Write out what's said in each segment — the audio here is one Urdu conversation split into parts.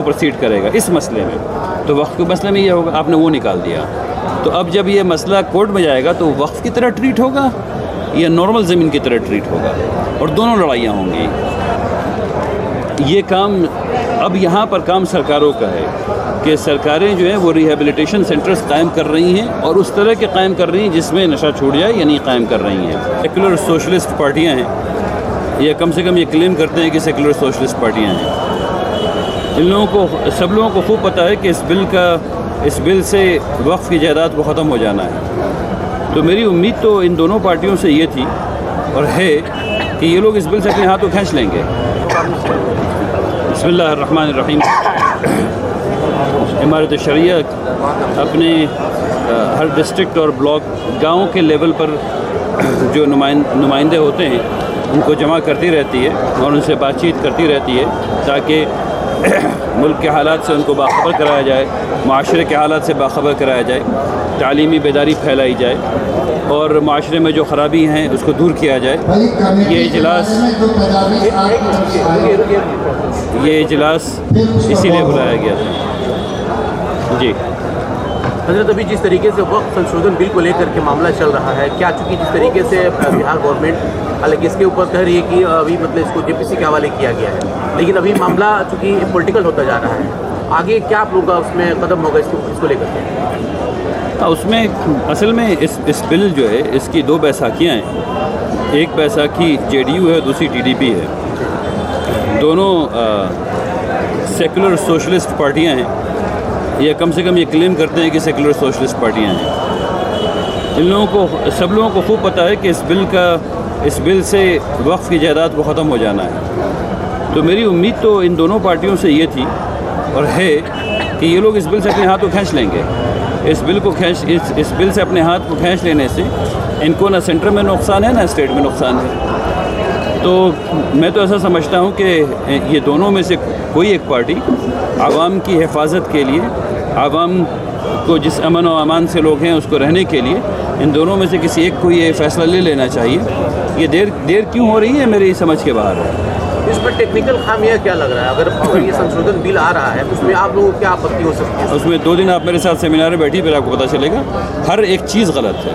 پروسیڈ کرے گا اس مسئلے میں، تو وقف کے مسئلے میں یہ ہوگا آپ نے وہ نکال دیا، تو اب جب یہ مسئلہ کورٹ میں جائے گا تو وقف کی طرح ٹریٹ ہوگا یا نارمل زمین کی طرح ٹریٹ ہوگا، اور دونوں لڑائیاں ہوں گی۔ یہ کام اب یہاں پر کام سرکاروں کا ہے کہ سرکاریں جو ہیں وہ ریہیبلیٹیشن سینٹرز قائم کر رہی ہیں، اور اس طرح کے قائم کر رہی ہیں جس میں نشہ چھوٹ جائے، یعنی قائم کر رہی ہیں۔ سیکولر سوشلسٹ پارٹیاں ہیں، یہ کم سے کم یہ کلیم کرتے ہیں کہ سیکولر سوشلسٹ پارٹیاں ہیں۔ ان لوگوں کو، سب لوگوں کو خوب پتہ ہے کہ اس بل سے وقف کی جائیداد کو ختم ہو جانا ہے، تو میری امید تو ان دونوں پارٹیوں سے یہ تھی اور ہے کہ یہ لوگ اس بل سے اپنے ہاتھوں کھینچ لیں گے۔ بسم اللہ الرحمن الرحیم۔ امارت شریعہ اپنے ہر ڈسٹرکٹ اور بلاک گاؤں کے لیول پر جو نمائندے ہوتے ہیں ان کو جمع کرتی رہتی ہے اور ان سے بات چیت کرتی رہتی ہے تاکہ ملک کے حالات سے ان کو باخبر کرایا جائے، معاشرے کے حالات سے باخبر کرایا جائے، تعلیمی بیداری پھیلائی جائے اور معاشرے میں جو خرابی ہیں اس کو دور کیا جائے۔ یہ اجلاس اسی لیے بلایا گیا تھا۔ جی حضرت، ابھی جس طریقے سے وقت سنشودھن بل کو لے کر کے معاملہ چل رہا ہے، کیا چونکہ جس طریقے سے بہار گورنمنٹ، حالانکہ اس کے اوپر کہہ رہی ہے کہ ابھی مطلب اس کو جے پی سی کے حوالے کیا گیا ہے، لیکن ابھی معاملہ چونکہ پولیٹیکل ہوتا جا رہا ہے، آگے کیا آپ لوگوں کا اس میں قدم ہوگا اس کو لے کر کے؟ اس میں اصل میں اس بل جو ہے اس کی دو بیساکھیاں ہیں، ایک بیساکھی جے ڈی یو ہے، دوسری ٹی ڈی پی ہے۔ دونوں سیکولر سوشلسٹ پارٹیاں ہیں، یہ کم سے کم یہ کلیم کرتے ہیں کہ سیکولر سوشلسٹ پارٹیاں ہیں۔ ان لوگوں کو، سب لوگوں کو خوب پتہ ہے کہ اس بل سے وقف کی جائیداد کو ختم ہو جانا ہے، تو میری امید تو ان دونوں پارٹیوں سے یہ تھی اور ہے کہ یہ لوگ اس بل سے اپنے ہاتھ کو کھینچ لیں گے۔ اس بل سے اپنے ہاتھ کو کھینچ لینے سے ان کو نہ سینٹر میں نقصان ہے نہ اسٹیٹ میں نقصان ہے۔ تو میں تو ایسا سمجھتا ہوں کہ یہ دونوں میں سے کوئی ایک پارٹی عوام کی حفاظت کے لیے، عوام کو جس امن و امان سے لوگ ہیں اس کو رہنے کے لیے، ان دونوں میں سے کسی ایک کو یہ فیصلہ لے لینا چاہیے۔ یہ دیر کیوں ہو رہی ہے میری سمجھ کے باہر ہے۔ اس پر ٹیکنیکل خامیہ کیا لگ رہا ہے؟ اگر یہ سنشودھن بل آ رہا ہے تو اس میں آپ لوگوں کو کیا آپتی ہو سکتی ہے؟ اس میں 2 دن آپ میرے ساتھ سیمینار میں بیٹھی، پھر آپ کو پتہ چلے گا۔ ہر ایک چیز غلط ہے،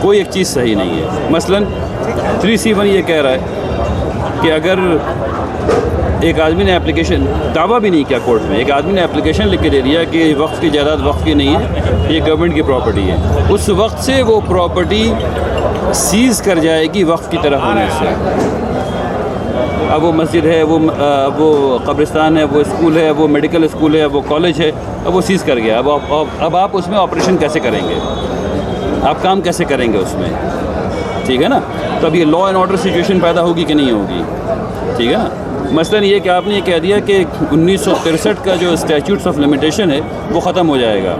کوئی ایک چیز صحیح نہیں ہے۔ مثلاً 3C1 یہ کہہ رہا ہے کہ اگر ایک آدمی نے اپلیکیشن، دعویٰ بھی نہیں کیا کورٹ میں، ایک آدمی نے اپلیکیشن لکھ کے دے دیا کہ وقف کی جائیداد وقف کی نہیں ہے، یہ گورنمنٹ کی پراپرٹی ہے، اس وقت سے وہ پراپرٹی سیز کر جائے گی وقف کی طرف ہونے سے۔ اب وہ مسجد ہے، وہ قبرستان ہے، وہ اسکول ہے، وہ میڈیکل اسکول ہے، وہ کالج ہے، اب وہ سیز کر گیا۔ اب آپ اس میں آپریشن کیسے کریں گے؟ آپ کام کیسے کریں گے اس میں؟ ٹھیک ہے نا؟ تو اب یہ لا اینڈ آرڈر سچویشن پیدا ہوگی کہ نہیں ہوگی؟ ٹھیک ہے نا؟ مثلاً یہ کہ آپ نے یہ کہہ دیا کہ 1963 کا جو اسٹیچوٹس آف لمیٹیشن ہے وہ ختم ہو جائے گا،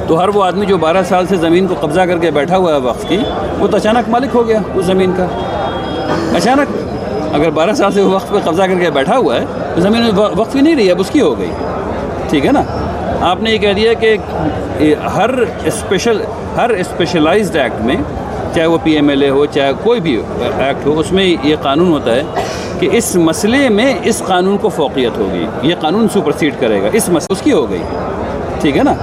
تو ہر وہ آدمی جو 12 سال سے زمین کو قبضہ کر کے بیٹھا ہوا ہے وقف کی، وہ تو اچانک مالک ہو گیا اس زمین کا۔ اچانک اگر 12 سال سے وہ وقف پہ قبضہ کر کے بیٹھا ہوا ہے تو زمین وقف ہی نہیں رہی، اب اس کی ہو گئی۔ ٹھیک ہے نا؟ آپ نے یہ کہہ دیا کہ ہر اسپیشلائزڈ ایکٹ میں، چاہے وہ PMLA ہو چاہے کوئی بھی ایکٹ ہو، اس میں یہ قانون ہوتا ہے کہ اس مسئلے میں اس قانون کو فوقیت ہوگی، یہ قانون سپرسیڈ کرے گا، اس مسئلے اس کی ہو گئی۔ ٹھیک ہے نا؟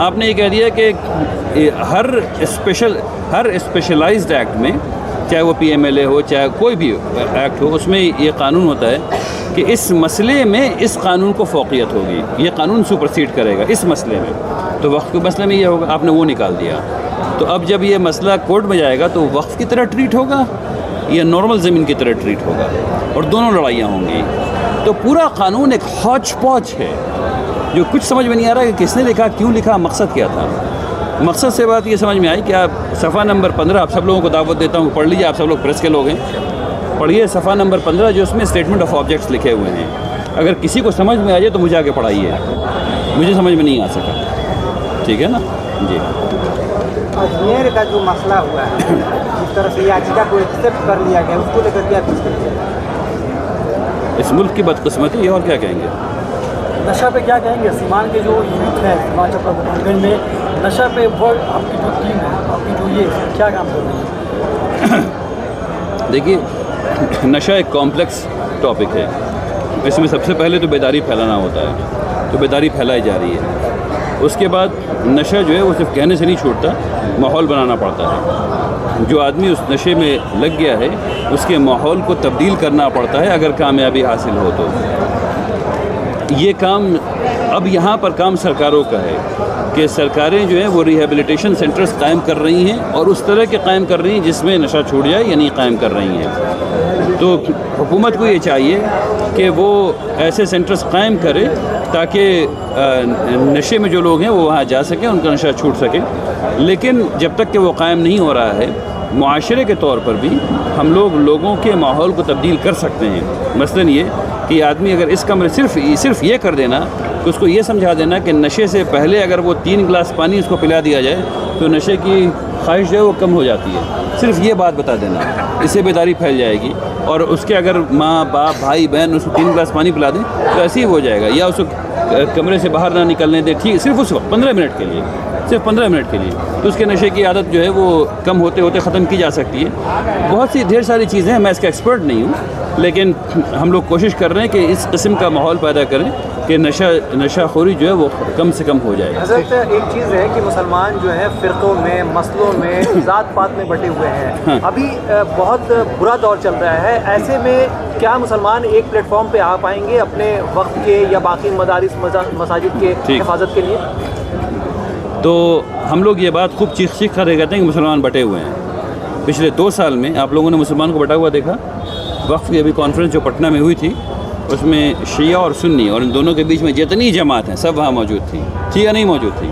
آپ نے یہ کہہ دیا کہ ہر اسپیشلائزڈ ایکٹ میں، چاہے وہ PMLA ہو چاہے کوئی بھی ایکٹ ہو، اس میں یہ قانون ہوتا ہے کہ اس مسئلے میں اس قانون کو فوقیت ہوگی، یہ قانون سپرسیڈ کرے گا اس مسئلے میں، تو وقف کے مسئلے میں یہ ہوگا آپ نے وہ نکال دیا، تو اب جب یہ مسئلہ کورٹ میں جائے گا تو وقف کی طرح ٹریٹ ہوگا یا نارمل زمین کی طرح ٹریٹ ہوگا، اور دونوں لڑائیاں ہوں گی۔ تو پورا قانون ایک ہاچ پاچ ہے جو کچھ سمجھ میں نہیں آ رہا کہ کس نے لکھا، کیوں لکھا، مقصد کیا تھا۔ مقصد سے بات یہ سمجھ میں آئی کہ آپ صفحہ نمبر 15، آپ سب لوگوں کو دعوت دیتا ہوں پڑھ لیجیے، آپ سب لوگ پریس کے لوگ ہیں، پڑھیے صفحہ نمبر 15 جو اس میں اسٹیٹمنٹ آف آبجیکٹس لکھے ہوئے ہیں۔ اگر کسی کو سمجھ میں آ جائے تو مجھے آگے پڑھائیے، مجھے سمجھ میں نہیں آ سکا۔ ٹھیک ہے نا؟ جی۔ اجمیر کا جو مسئلہ ہوا ہے، اس طرح سے یاچیکا کو ایکسیپٹ کر لیا گیا، اس کو لے کر کیا کچھ کرتے ہیں؟ اس ملک کی بدقسمتی ہے، اور کیا کہیں گے۔ نشہ پہ کیا کہیں گے؟ سیمان کے جو یوتھ ہے ہماچل پردیش میں نشہ پہ آپ کی جو ٹیم ہے، آپ کی جو یہ کیا کام کر رہی ہے؟ دیکھیے، نشہ ایک کمپلیکس ٹاپک ہے۔ اس میں سب سے پہلے تو بیداری پھیلانا ہوتا ہے، تو بیداری پھیلائی جا رہی ہے۔ اس کے بعد نشہ جو ہے وہ صرف کہنے سے نہیں چھوٹتا، ماحول بنانا پڑتا ہے۔ جو آدمی اس نشے میں لگ گیا ہے اس کے ماحول کو تبدیل کرنا پڑتا ہے اگر کامیابی حاصل ہو تو۔ یہ کام اب یہاں پر کام سرکاروں کا ہے کہ سرکاریں جو ہیں وہ ریہیبلیٹیشن سینٹرز قائم کر رہی ہیں، اور اس طرح کے قائم کر رہی ہیں جس میں نشہ چھوٹ جائے، یعنی قائم کر رہی ہیں۔ تو حکومت کو یہ چاہیے کہ وہ ایسے سینٹرز قائم کرے تاکہ نشے میں جو لوگ ہیں وہ وہاں جا سکیں، ان کا نشہ چھوٹ سکے۔ لیکن جب تک کہ وہ قائم نہیں ہو رہا ہے، معاشرے کے طور پر بھی ہم لوگوں کے ماحول کو تبدیل کر سکتے ہیں۔ مثلاً یہ کہ آدمی اگر اس کمرے صرف یہ کر دینا کہ اس کو یہ سمجھا دینا کہ نشے سے پہلے اگر وہ 3 گلاس پانی اس کو پلا دیا جائے تو نشے کی خواہش جو ہے وہ کم ہو جاتی ہے، صرف یہ بات بتا دینا، اس سے بیداری پھیل جائے گی۔ اور اس کے اگر ماں باپ بھائی بہن اس کو 3 گلاس پانی پلا دیں تو ایسے ہی ہو جائے گا، یا اس کو کمرے سے باہر نہ نکلنے دیں، ٹھیک، صرف اس وقت 15 منٹ کے لیے، صرف 15 منٹ کے لیے، تو اس کے نشے کی عادت جو ہے وہ کم ہوتے ہوتے ختم کی جا سکتی ہے۔ بہت سی ڈھیر ساری چیزیں ہیں، میں اس کا ایکسپرٹ نہیں ہوں، لیکن ہم لوگ کوشش کر رہے ہیں کہ اس قسم کا ماحول پیدا کریں کہ نشہ خوری جو ہے وہ کم سے کم ہو جائے۔ حضرت ایک چیز ہے کہ مسلمان جو ہے فرقوں میں، مسلوں میں، ذات پات میں بٹے ہوئے ہیں، ابھی بہت برا دور چل رہا ہے، ایسے میں کیا مسلمان ایک پلیٹ فارم پہ آ پائیں گے اپنے وقت کے یا باقی مدارس مساجد کے حفاظت کے لیے؟ تو ہم لوگ یہ بات خوب چیخ کر کہتے ہیں کہ مسلمان بٹے ہوئے ہیں۔ پچھلے 2 سال میں آپ لوگوں نے مسلمان کو بٹا ہوا دیکھا؟ وقف کی ابھی کانفرنس جو پٹنہ میں ہوئی تھی اس میں شیعہ اور سنی اور ان دونوں کے بیچ میں جتنی جماعت ہیں سب وہاں موجود تھیں، تھی یا نہیں موجود تھی؟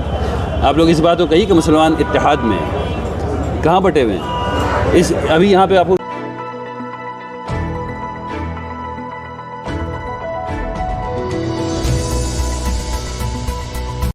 آپ لوگ اس بات کو کہی کہ مسلمان اتحاد میں ہیں، کہاں بٹے ہوئے ہیں؟ ابھی یہاں پہ آپ کو